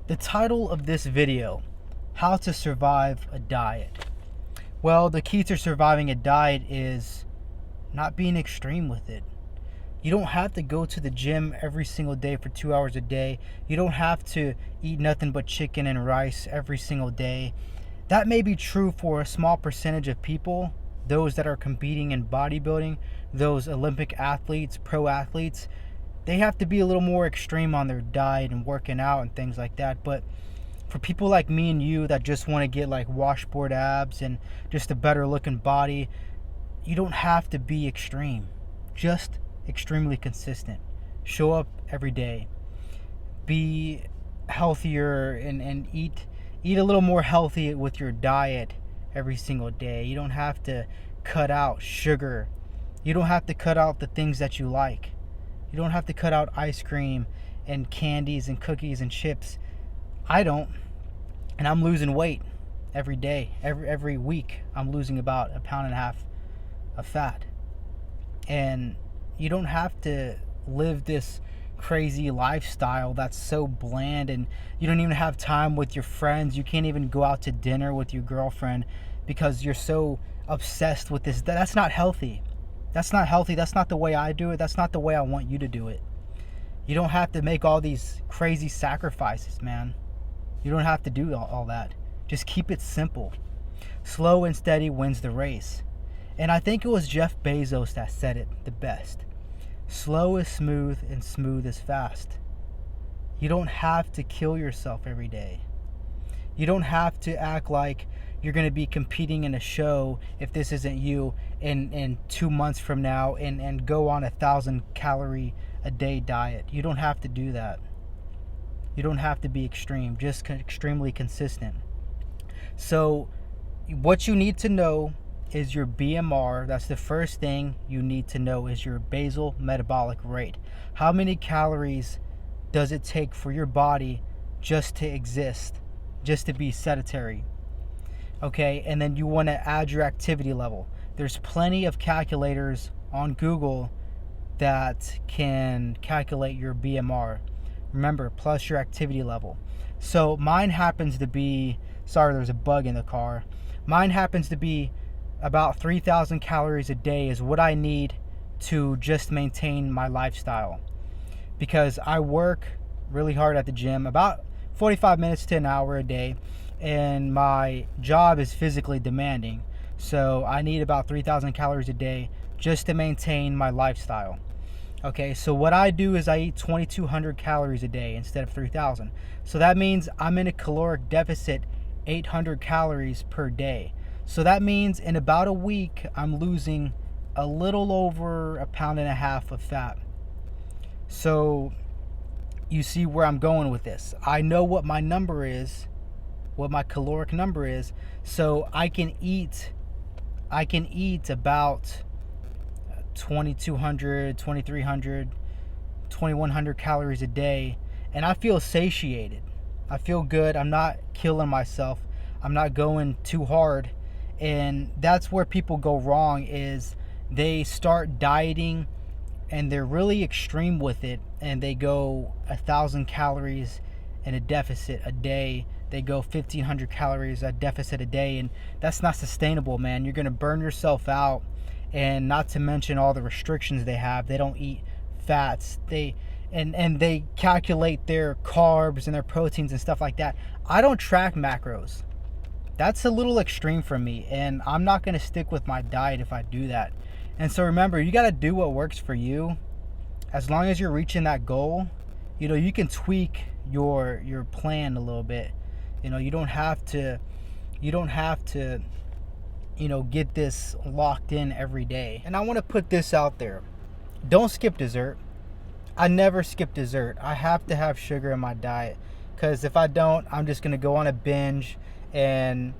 The title of this video, How to Survive a Diet. Well, the key to surviving a diet is not being extreme with it. You don't have to go to the gym every single day for 2 hours a day. You don't have to eat nothing but chicken and rice every single day. That may be true for a small percentage of people, those that are competing in bodybuilding, those Olympic athletes, pro athletes. They have to be a little more extreme on their diet and working out and things like that. But for people like me and you that just want to get like washboard abs and just a better looking body, you don't have to be extreme. Just extremely consistent. Show up every day. Be healthier and eat a little more healthy with your diet every single day. You don't have to cut out sugar. You don't have to cut out the things that you like. You don't have to cut out ice cream and candies and cookies and chips. I don't. And I'm losing weight every day. Every week I'm losing about 1.5 pounds of fat. And you don't have to live this crazy lifestyle that's so bland, and you don't even have time with your friends. You can't even go out to dinner with your girlfriend because you're so obsessed with this. That's not healthy. That's not healthy. That's not the way I do it. That's not the way I want you to do it. You don't have to make all these crazy sacrifices, man. You don't have to do all that. Just keep it simple. Slow and steady wins the race. And I think it was Jeff Bezos that said it the best. Slow is smooth and smooth is fast. You don't have to kill yourself every day. You don't have to act like you're going to be competing in a show if this isn't you in 2 months from now and go on 1,000 calorie a day diet. You don't have to do that. You don't have to be extreme, just extremely consistent. So what you need to know is your BMR. That's the first thing you need to know, is your basal metabolic rate. How many calories does it take for your body just to exist, just to be sedentary? Okay, and then you want to add your activity level. There's plenty of calculators on Google that can calculate your BMR. Remember, plus your activity level. So mine happens to be, sorry, there's a bug in the car. Mine happens to be about 3,000 calories a day is what I need to just maintain my lifestyle. Because I work really hard at the gym, about 45 minutes to an hour a day, and my job is physically demanding. So I need about 3,000 calories a day just to maintain my lifestyle. Okay, so what I do is I eat 2,200 calories a day instead of 3,000. So that means I'm in a caloric deficit 800 calories per day. So that means in about a week, I'm losing a little over 1.5 pounds of fat. So you see where I'm going with this. I know what my number is, what my caloric number is, so I can eat about 2,200, 2,300, 2,100 calories a day, and I feel satiated. I feel good. I'm not killing myself. I'm not going too hard. And that's where people go wrong, is they start dieting and they're really extreme with it, and they go 1,000 calories in a deficit a day. They go 1,500 calories a deficit a day, and that's not sustainable, man. You're going to burn yourself out. And not to mention all the restrictions they have. They don't eat fats. They calculate their carbs and their proteins and stuff like that. I don't track macros. That's a little extreme for me, and I'm not going to stick with my diet if I do that. And so remember, you got to do what works for you. As long as you're reaching that goal, you can tweak your plan a little bit. You don't have to get this locked in every day. And I want to put this out there. Don't skip dessert. I never skip dessert. I have to have sugar in my diet, because if I don't, I'm just going to go on a binge and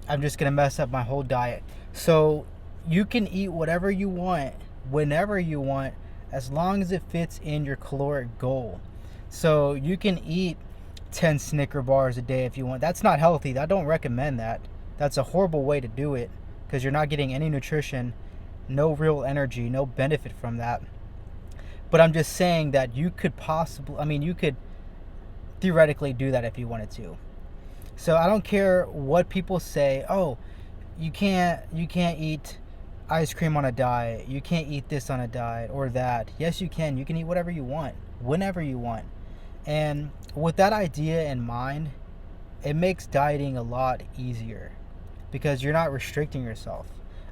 I'm just going to mess up my whole diet. So you can eat whatever you want, whenever you want, as long as it fits in your caloric goal. So you can eat 10 Snicker bars a day if you want. That's not healthy. I don't recommend that. That's a horrible way to do it, because you're not getting any nutrition, no real energy, no benefit from that. But I'm just saying that you could theoretically do that if you wanted to. So I don't care what people say. Oh, you can't eat ice cream on a diet. You can't eat this on a diet or that. Yes, you can. You can eat whatever you want, whenever you want. And with that idea in mind, it makes dieting a lot easier because you're not restricting yourself.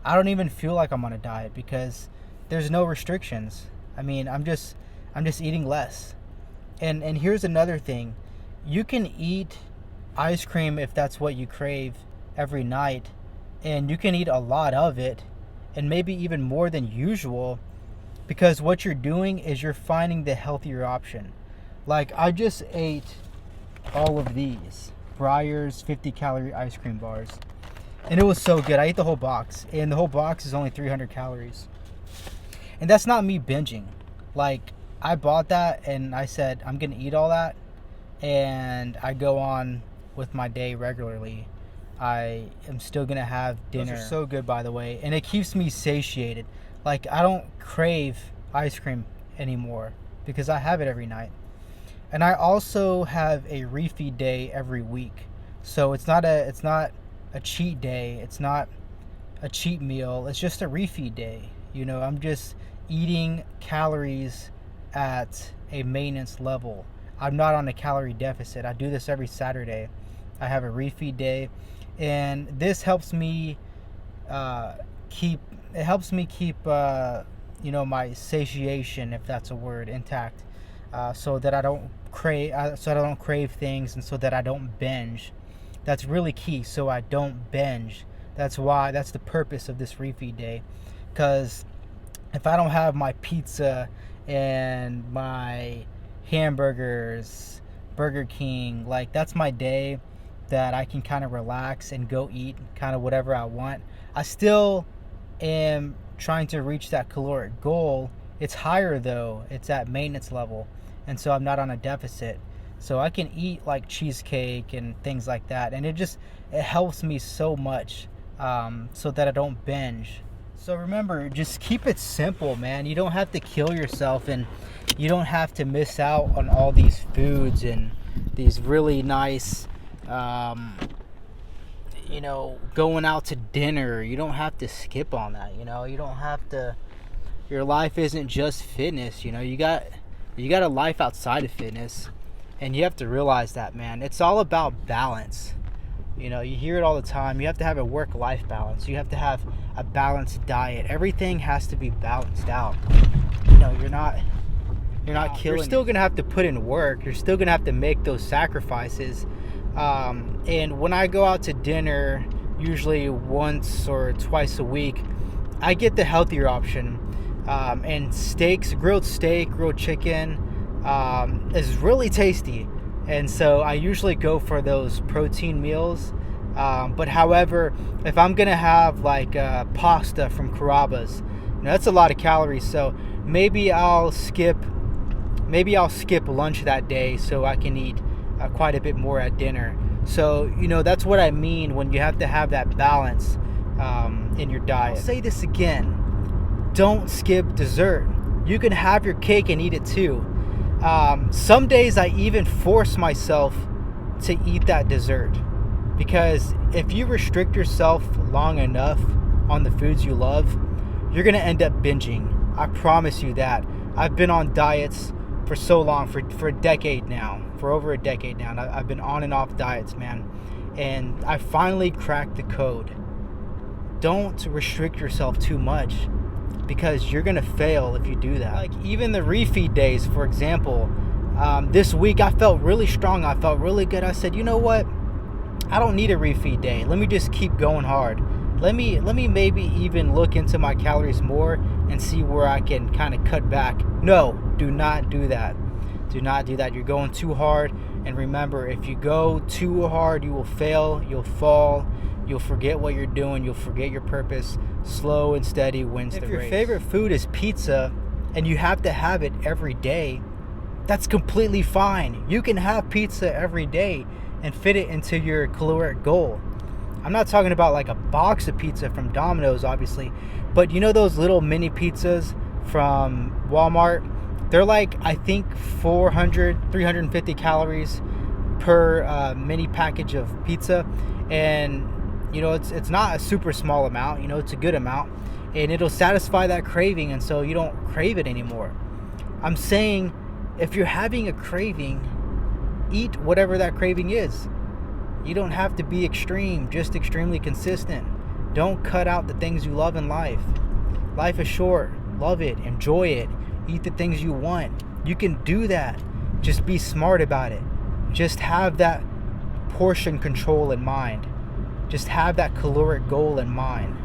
I don't even feel like I'm on a diet because there's no restrictions. I mean, I'm just eating less. And here's another thing. You can eat ice cream if that's what you crave every night, and you can eat a lot of it and maybe even more than usual, because what you're doing is you're finding the healthier option. Like, I just ate all of these Breyers 50 calorie ice cream bars, and it was so good. I ate the whole box, and the whole box is only 300 calories. And that's not me binging. Like, I bought that and I said I'm gonna eat all that, and I go on with my day regularly. I am still gonna have dinner. Those are so good, by the way, and it keeps me satiated. Like, I don't crave ice cream anymore because I have it every night. And I also have a refeed day every week, so it's not a cheat day. It's not a cheat meal. It's just a refeed day. You know, I'm just eating calories at a maintenance level. I'm not on a calorie deficit. I do this every Saturday. I have a refeed day, and this helps me keep my satiation, if that's a word, intact, so that I don't crave things, and so that I don't binge. That's really key, so I don't binge. That's the purpose of this refeed day, because if I don't have my pizza and my hamburgers, Burger King, like, that's my day that I can kind of relax and go eat kind of whatever I want. I still am trying to reach that caloric goal. It's higher though. It's at maintenance level. And so I'm not on a deficit. So I can eat like cheesecake and things like that. And it helps me so much, so that I don't binge. So remember, just keep it simple, man. You don't have to kill yourself, and you don't have to miss out on all these foods and these really nice, going out to dinner. You don't have to skip on that. You don't have to. Your life isn't just fitness. You got a life outside of fitness, and you have to realize that, man. It's all about balance. You hear it all the time. You have to have a work-life balance. You have to have a balanced diet. Everything has to be balanced out. You're not killing. You're still gonna have to put in work. You're still gonna have to make those sacrifices. And when I go out to dinner, usually once or twice a week, I get the healthier option. And grilled steak, grilled chicken, is really tasty. And so I usually go for those protein meals. But however, if I'm going to have like pasta from Carrabba's, that's a lot of calories. So maybe I'll skip lunch that day so I can eat quite a bit more at dinner. So, that's what I mean when you have to have that balance in your diet. I'll say this again. Don't skip dessert. You can have your cake and eat it too. Some days I even force myself to eat that dessert, because if you restrict yourself long enough on the foods you love, you're going to end up binging. I promise you that. I've been on diets for so long, for a decade now, for over a decade now. I've been on and off diets, man. And I finally cracked the code. Don't restrict yourself too much, because you're gonna fail if you do that. Like, even the refeed days, for example, this week I felt really strong. I felt really good. I said, you know what? I don't need a refeed day. Let me just keep going hard. Let me maybe even look into my calories more and see where I can kind of cut back. No, do not do that. Do not do that. You're going too hard. And remember, if you go too hard, you will fail. You'll fall. You'll forget what you're doing. You'll forget your purpose. Slow and steady wins the race. If your favorite food is pizza and you have to have it every day, that's completely fine. You can have pizza every day and fit it into your caloric goal. I'm not talking about like a box of pizza from Domino's, obviously, but those little mini pizzas from Walmart? They're like, I think 350 calories. per mini package of pizza, and it's not a super small amount. It's a good amount, and it'll satisfy that craving, and so you don't crave it anymore. I'm saying, if you're having a craving, eat whatever that craving is. You don't have to be extreme, just extremely consistent. Don't cut out the things you love in life. Life is short. Love it. Enjoy it. Eat the things you want. You can do that. Just be smart about it. Just have that portion control in mind. Just have that caloric goal in mind.